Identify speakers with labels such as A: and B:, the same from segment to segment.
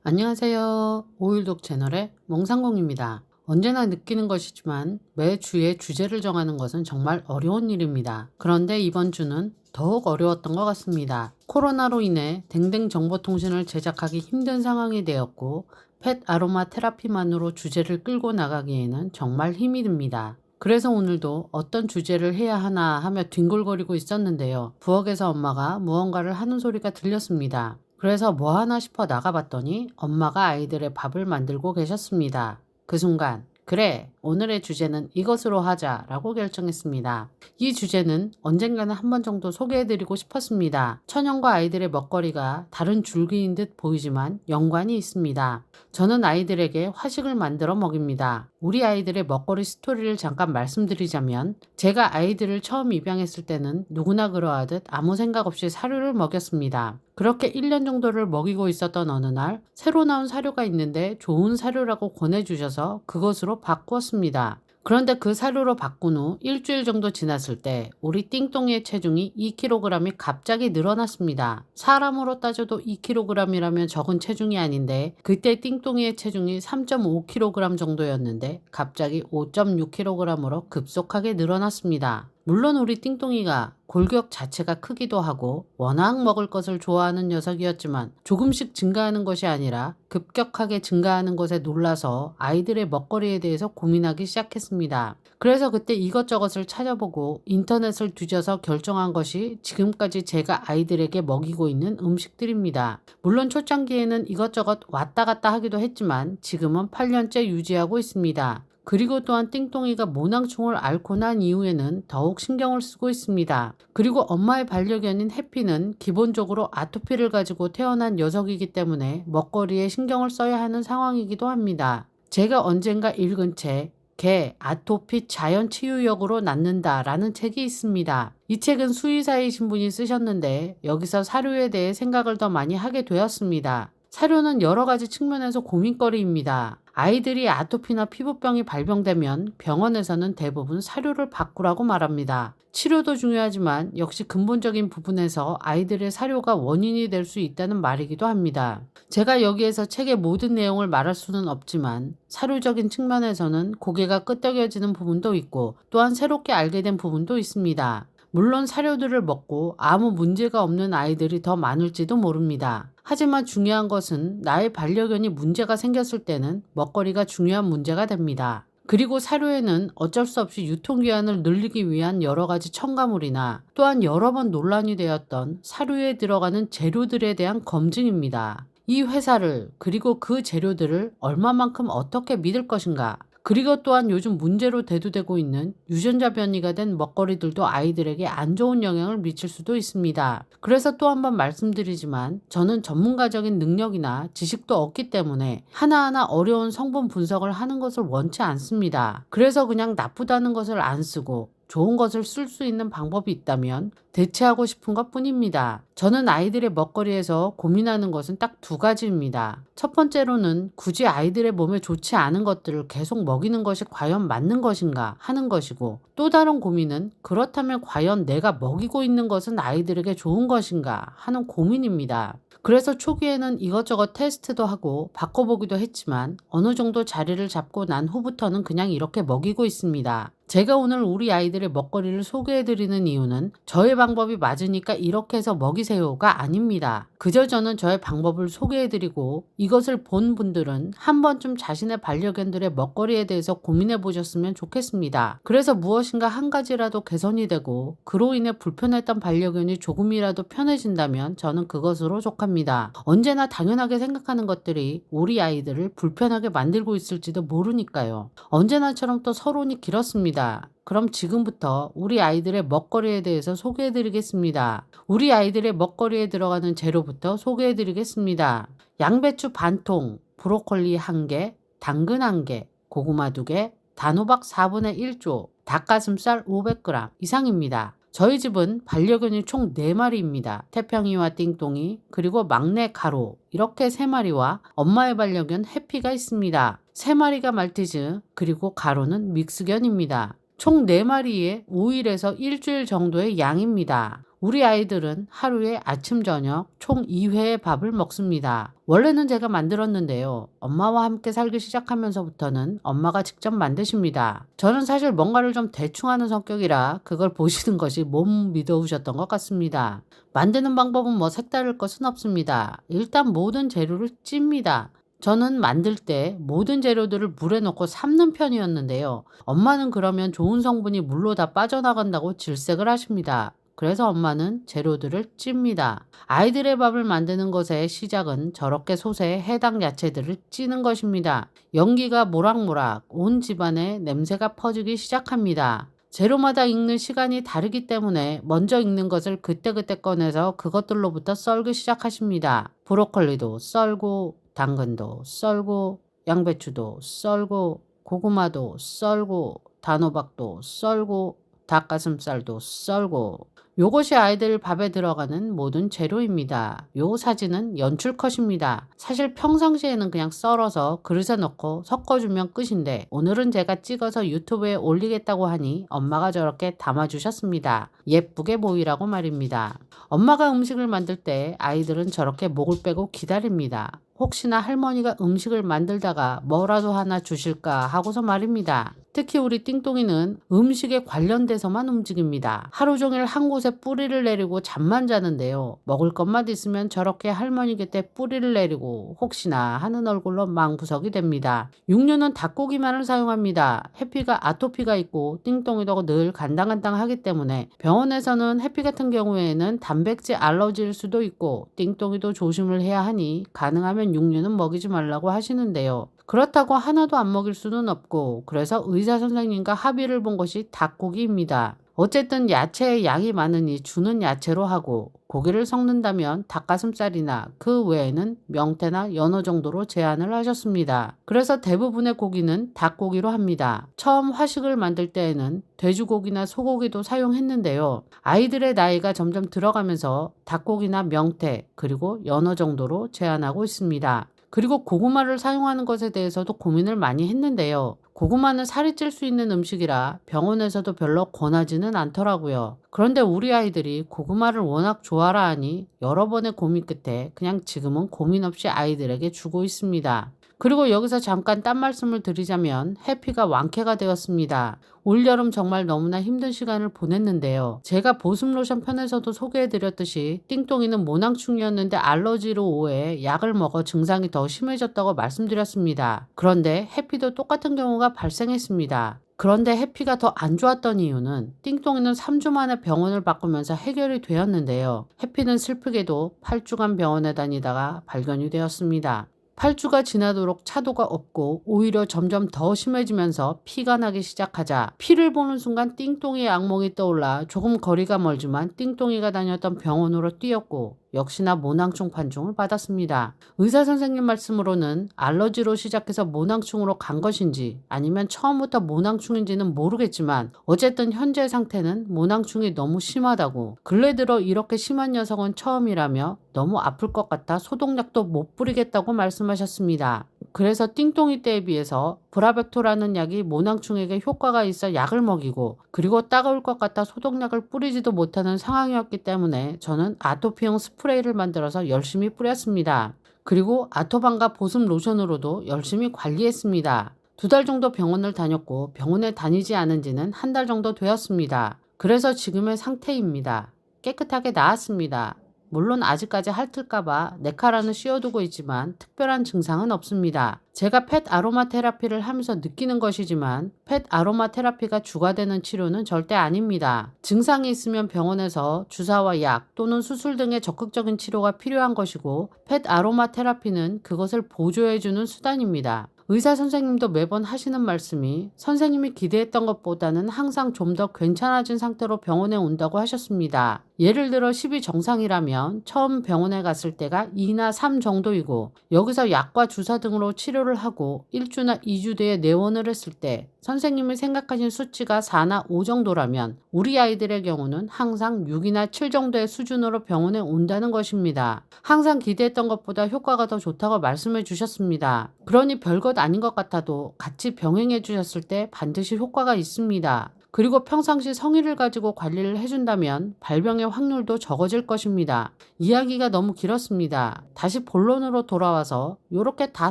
A: 안녕하세요. 오일독 채널의 몽상공입니다. 언제나 느끼는 것이지만 매 주에 주제를 정하는 것은 정말 어려운 일입니다. 그런데 이번 주는 더욱 어려웠던 것 같습니다. 코로나로 인해 댕댕 정보통신을 제작하기 힘든 상황이 되었고 펫 아로마 테라피만으로 주제를 끌고 나가기에는 정말 힘이 듭니다. 그래서 오늘도 어떤 주제를 해야 하나 하며 뒹굴거리고 있었는데요. 부엌에서 엄마가 무언가를 하는 소리가 들렸습니다. 그래서 뭐 하나 싶어 나가봤더니 엄마가 아이들의 밥을 만들고 계셨습니다. 그 순간 그래, 오늘의 주제는 이것으로 하자라고 결정했습니다. 이 주제는 언젠가는 한 번 정도 소개해드리고 싶었습니다. 처녀과 아이들의 먹거리가 다른 줄기인 듯 보이지만 연관이 있습니다. 저는 아이들에게 화식을 만들어 먹입니다. 우리 아이들의 먹거리 스토리를 잠깐 말씀드리자면 제가 아이들을 처음 입양했을 때는 누구나 그러하듯 아무 생각 없이 사료를 먹였습니다. 그렇게 1년 정도를 먹이고 있었던 어느 날 새로 나온 사료가 있는데 좋은 사료라고 권해주셔서 그것으로 바꾸었습니다. 그런데 그 사료로 바꾼 후 일주일 정도 지났을 때 우리 띵똥이의 체중이 2kg이 갑자기 늘어났습니다. 사람으로 따져도 2kg이라면 적은 체중이 아닌데 그때 띵똥이의 체중이 3.5kg 정도였는데 갑자기 5.6kg으로 급속하게 늘어났습니다. 물론 우리 띵똥이가 골격 자체가 크기도 하고 워낙 먹을 것을 좋아하는 녀석이었지만 조금씩 증가하는 것이 아니라 급격하게 증가하는 것에 놀라서 아이들의 먹거리에 대해서 고민하기 시작했습니다. 그래서 그때 이것저것을 찾아보고 인터넷을 뒤져서 결정한 것이 지금까지 제가 아이들에게 먹이고 있는 음식들입니다. 물론 초창기에는 이것저것 왔다 갔다 하기도 했지만 지금은 8년째 유지하고 있습니다. 그리고 또한 띵똥이가 모낭충을 앓고 난 이후에는 더욱 신경을 쓰고 있습니다. 그리고 엄마의 반려견인 해피는 기본적으로 아토피를 가지고 태어난 녀석이기 때문에 먹거리에 신경을 써야 하는 상황이기도 합니다. 제가 언젠가 읽은 책 개 아토피 자연치유역으로 낫는다 라는 책이 있습니다. 이 책은 수의사이신 분이 쓰셨는데 여기서 사료에 대해 생각을 더 많이 하게 되었습니다. 사료는 여러 가지 측면에서 고민거리입니다. 아이들이 아토피나 피부병이 발병되면 병원에서는 대부분 사료를 바꾸라고 말합니다. 치료도 중요하지만 역시 근본적인 부분에서 아이들의 사료가 원인이 될 수 있다는 말이기도 합니다. 제가 여기에서 책의 모든 내용을 말할 수는 없지만 사료적인 측면에서는 고개가 끄덕여지는 부분도 있고 또한 새롭게 알게 된 부분도 있습니다. 물론 사료들을 먹고 아무 문제가 없는 아이들이 더 많을지도 모릅니다. 하지만 중요한 것은 나의 반려견이 문제가 생겼을 때는 먹거리가 중요한 문제가 됩니다. 그리고 사료에는 어쩔 수 없이 유통기한을 늘리기 위한 여러 가지 첨가물이나 또한 여러 번 논란이 되었던 사료에 들어가는 재료들에 대한 검증입니다. 이 회사를 그리고 그 재료들을 얼마만큼 어떻게 믿을 것인가, 그리고 또한 요즘 문제로 대두되고 있는 유전자 변이가 된 먹거리들도 아이들에게 안 좋은 영향을 미칠 수도 있습니다. 그래서 또 한 번 말씀드리지만 저는 전문가적인 능력이나 지식도 없기 때문에 하나하나 어려운 성분 분석을 하는 것을 원치 않습니다. 그래서 그냥 나쁘다는 것을 안 쓰고 좋은 것을 쓸 수 있는 방법이 있다면 대체하고 싶은 것 뿐입니다. 저는 아이들의 먹거리에서 고민하는 것은 딱 두 가지입니다. 첫 번째로는 굳이 아이들의 몸에 좋지 않은 것들을 계속 먹이는 것이 과연 맞는 것인가 하는 것이고, 또 다른 고민은 그렇다면 과연 내가 먹이고 있는 것은 아이들에게 좋은 것인가 하는 고민입니다. 그래서 초기에는 이것저것 테스트도 하고 바꿔보기도 했지만 어느 정도 자리를 잡고 난 후부터는 그냥 이렇게 먹이고 있습니다. 제가 오늘 우리 아이들의 먹거리를 소개해드리는 이유는 저의 방법이 맞으니까 이렇게 해서 먹이세요가 아닙니다. 그저 저는 저의 방법을 소개해드리고 이것을 본 분들은 한 번쯤 자신의 반려견들의 먹거리에 대해서 고민해 보셨으면 좋겠습니다. 그래서 무엇인가 한 가지라도 개선이 되고 그로 인해 불편했던 반려견이 조금이라도 편해진다면 저는 그것으로 족합니다. 언제나 당연하게 생각하는 것들이 우리 아이들을 불편하게 만들고 있을지도 모르니까요. 언제나처럼 또 서론이 길었습니다. 그럼 지금부터 우리 아이들의 먹거리에 대해서 소개해드리겠습니다. 우리 아이들의 먹거리에 들어가는 재료부터 소개해드리겠습니다. 양배추 반통, 브로콜리 1개, 당근 1개, 고구마 2개, 단호박 4분의 1조, 닭가슴살 500g 이상입니다. 저희 집은 반려견이 총 4마리입니다. 태평이와 띵똥이, 그리고 막내 가로, 이렇게 3마리와 엄마의 반려견 해피가 있습니다. 3마리가 말티즈, 그리고 가로는 믹스견입니다. 총 4마리에 5일에서 일주일 정도의 양입니다. 우리 아이들은 하루에 아침 저녁 총 2회의 밥을 먹습니다. 원래는 제가 만들었는데요. 엄마와 함께 살기 시작하면서부터는 엄마가 직접 만드십니다. 저는 사실 뭔가를 좀 대충 하는 성격이라 그걸 보시는 것이 못 믿어오셨던 것 같습니다. 만드는 방법은 뭐 색다를 것은 없습니다. 일단 모든 재료를 찝니다. 저는 만들 때 모든 재료들을 물에 넣고 삶는 편이었는데요. 엄마는 그러면 좋은 성분이 물로 다 빠져나간다고 질색을 하십니다. 그래서 엄마는 재료들을 찝니다. 아이들의 밥을 만드는 것의 시작은 저렇게 솥에 해당 야채들을 찌는 것입니다. 연기가 모락모락 온 집안에 냄새가 퍼지기 시작합니다. 재료마다 익는 시간이 다르기 때문에 먼저 익는 것을 그때그때 꺼내서 그것들로부터 썰기 시작하십니다. 브로콜리도 썰고, 당근도 썰고, 양배추도 썰고, 고구마도 썰고, 단호박도 썰고, 닭가슴살도 썰고. 요것이 아이들 밥에 들어가는 모든 재료입니다. 요 사진은 연출 컷입니다. 사실 평상시에는 그냥 썰어서 그릇에 넣고 섞어주면 끝인데 오늘은 제가 찍어서 유튜브에 올리겠다고 하니 엄마가 저렇게 담아주셨습니다. 예쁘게 보이라고 말입니다. 엄마가 음식을 만들 때 아이들은 저렇게 목을 빼고 기다립니다. 혹시나 할머니가 음식을 만들다가 뭐라도 하나 주실까 하고서 말입니다. 특히 우리 띵똥이는 음식에 관련돼서만 움직입니다. 하루 종일 한 곳에 뿌리를 내리고 잠만 자는데요. 먹을 것만 있으면 저렇게 할머니 곁에 뿌리를 내리고 혹시나 하는 얼굴로 망부석이 됩니다. 육류는 닭고기만을 사용합니다. 해피가 아토피가 있고 띵똥이도 늘 간당간당하기 때문에 병원에서는 해피 같은 경우에는 단백질 알러지일 수도 있고 띵똥이도 조심을 해야 하니 가능하면 육류는 먹이지 말라고 하시는데요. 그렇다고 하나도 안 먹일 수는 없고 그래서 의사 선생님과 합의를 본 것이 닭고기입니다. 어쨌든 야채의 양이 많으니 주는 야채로 하고 고기를 섞는다면 닭가슴살이나 그 외에는 명태나 연어 정도로 제한을 하셨습니다. 그래서 대부분의 고기는 닭고기로 합니다. 처음 화식을 만들 때에는 돼지고기나 소고기도 사용했는데요. 아이들의 나이가 점점 들어가면서 닭고기나 명태 그리고 연어 정도로 제한하고 있습니다. 그리고 고구마를 사용하는 것에 대해서도 고민을 많이 했는데요. 고구마는 살이 찔 수 있는 음식이라 병원에서도 별로 권하지는 않더라고요. 그런데 우리 아이들이 고구마를 워낙 좋아라 하니 여러 번의 고민 끝에 그냥 지금은 고민 없이 아이들에게 주고 있습니다. 그리고 여기서 잠깐 딴 말씀을 드리자면 해피가 완쾌가 되었습니다. 올여름 정말 너무나 힘든 시간을 보냈는데요. 제가 보습 로션 편에서도 소개해드렸듯이 띵똥이는 모낭충이었는데 알러지로 오해 약을 먹어 증상이 더 심해졌다고 말씀드렸습니다. 그런데 해피도 똑같은 경우가 발생했습니다. 그런데 해피가 더 안 좋았던 이유는 띵똥이는 3주 만에 병원을 바꾸면서 해결이 되었는데요. 해피는 슬프게도 8주간 병원에 다니다가 발견이 되었습니다. 8주가 지나도록 차도가 없고 오히려 점점 더 심해지면서 피가 나기 시작하자 피를 보는 순간 띵똥이의 악몽이 떠올라 조금 거리가 멀지만 띵똥이가 다녔던 병원으로 뛰었고 역시나 모낭충 판정을 받았습니다. 의사 선생님 말씀으로는 알러지로 시작해서 모낭충으로 간 것인지 아니면 처음부터 모낭충인지는 모르겠지만 어쨌든 현재 상태는 모낭충이 너무 심하다고 근래 들어 이렇게 심한 녀석은 처음이라며 너무 아플 것 같아 소독약도 못 뿌리겠다고 말씀하셨습니다. 그래서 띵똥이 때에 비해서 브라벡토라는 약이 모낭충에게 효과가 있어 약을 먹이고 그리고 따가울 것 같아 소독약을 뿌리지도 못하는 상황이었기 때문에 저는 아토피용 스프레이를 만들어서 열심히 뿌렸습니다. 그리고 아토반과 보습 로션으로도 열심히 관리했습니다. 2달 정도 병원을 다녔고 병원에 다니지 않은 지는 1달 정도 되었습니다. 그래서 지금의 상태입니다. 깨끗하게 나았습니다. 물론 아직까지 핥을까봐 네카라는 씌워두고 있지만 특별한 증상은 없습니다. 제가 펫 아로마 테라피를 하면서 느끼는 것이지만 펫 아로마 테라피가 주가 되는 치료는 절대 아닙니다. 증상이 있으면 병원에서 주사와 약 또는 수술 등의 적극적인 치료가 필요한 것이고 펫 아로마 테라피는 그것을 보조해주는 수단입니다. 의사 선생님도 매번 하시는 말씀이 선생님이 기대했던 것보다는 항상 좀 더 괜찮아진 상태로 병원에 온다고 하셨습니다. 예를 들어 10이 정상이라면 처음 병원에 갔을 때가 2나 3 정도이고 여기서 약과 주사 등으로 치료를 하고 1주나 2주 뒤에 내원을 했을 때 선생님이 생각하신 수치가 4나 5 정도라면 우리 아이들의 경우는 항상 6이나 7 정도의 수준으로 병원에 온다는 것입니다. 항상 기대했던 것보다 효과가 더 좋다고 말씀해 주셨습니다. 그러니 별것 아닌 것 같아도 같이 병행해 주셨을 때 반드시 효과가 있습니다. 그리고 평상시 성의를 가지고 관리를 해준다면 발병의 확률도 적어질 것입니다. 이야기가 너무 길었습니다. 다시 본론으로 돌아와서 이렇게 다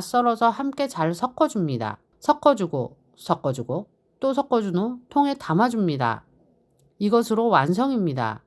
A: 썰어서 함께 잘 섞어줍니다. 섞어주고 또 섞어준 후 통에 담아줍니다. 이것으로 완성입니다.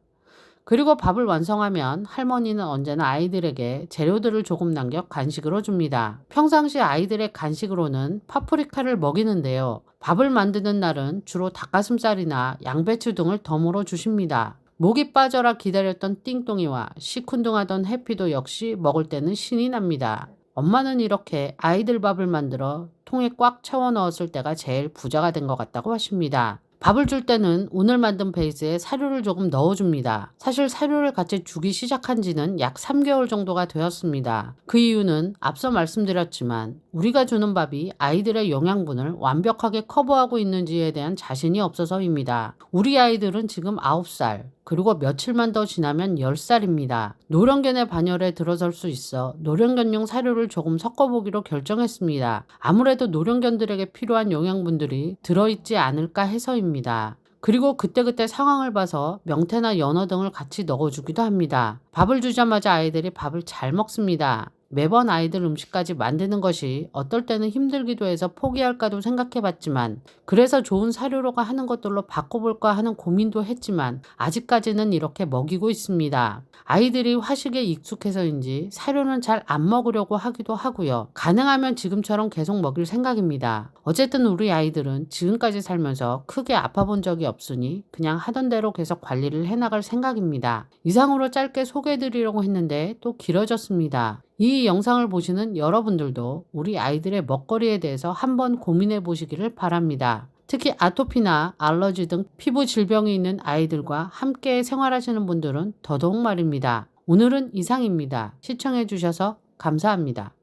A: 그리고 밥을 완성하면 할머니는 언제나 아이들에게 재료들을 조금 남겨 간식으로 줍니다. 평상시 아이들의 간식으로는 파프리카를 먹이는데요. 밥을 만드는 날은 주로 닭가슴살이나 양배추 등을 덤으로 주십니다. 목이 빠져라 기다렸던 띵똥이와 시큰둥하던 해피도 역시 먹을 때는 신이 납니다. 엄마는 이렇게 아이들 밥을 만들어 통에 꽉 채워 넣었을 때가 제일 부자가 된 것 같다고 하십니다. 밥을 줄 때는 오늘 만든 베이스에 사료를 조금 넣어줍니다. 사실 사료를 같이 주기 시작한 지는 약 3개월 정도가 되었습니다. 그 이유는 앞서 말씀드렸지만 우리가 주는 밥이 아이들의 영양분을 완벽하게 커버하고 있는지에 대한 자신이 없어서입니다. 우리 아이들은 지금 9살, 그리고 며칠만 더 지나면 10살입니다. 노령견의 반열에 들어설 수 있어 노령견용 사료를 조금 섞어보기로 결정했습니다. 아무래도 노령견들에게 필요한 영양분들이 들어있지 않을까 해서입니다. 그리고 그때그때 상황을 봐서 명태나 연어 등을 같이 넣어주기도 합니다. 밥을 주자마자 아이들이 밥을 잘 먹습니다. 매번 아이들 음식까지 만드는 것이 어떨 때는 힘들기도 해서 포기할까도 생각해봤지만 그래서 좋은 사료로가 하는 것들로 바꿔볼까 하는 고민도 했지만 아직까지는 이렇게 먹이고 있습니다. 아이들이 화식에 익숙해서인지 사료는 잘 안 먹으려고 하기도 하고요. 가능하면 지금처럼 계속 먹일 생각입니다. 어쨌든 우리 아이들은 지금까지 살면서 크게 아파본 적이 없으니 그냥 하던 대로 계속 관리를 해나갈 생각입니다. 이상으로 짧게 소개해드리려고 했는데 또 길어졌습니다. 이 영상을 보시는 여러분들도 우리 아이들의 먹거리에 대해서 한번 고민해 보시기를 바랍니다. 특히 아토피나 알러지 등 피부 질병이 있는 아이들과 함께 생활하시는 분들은 더더욱 말입니다. 오늘은 이상입니다. 시청해 주셔서 감사합니다.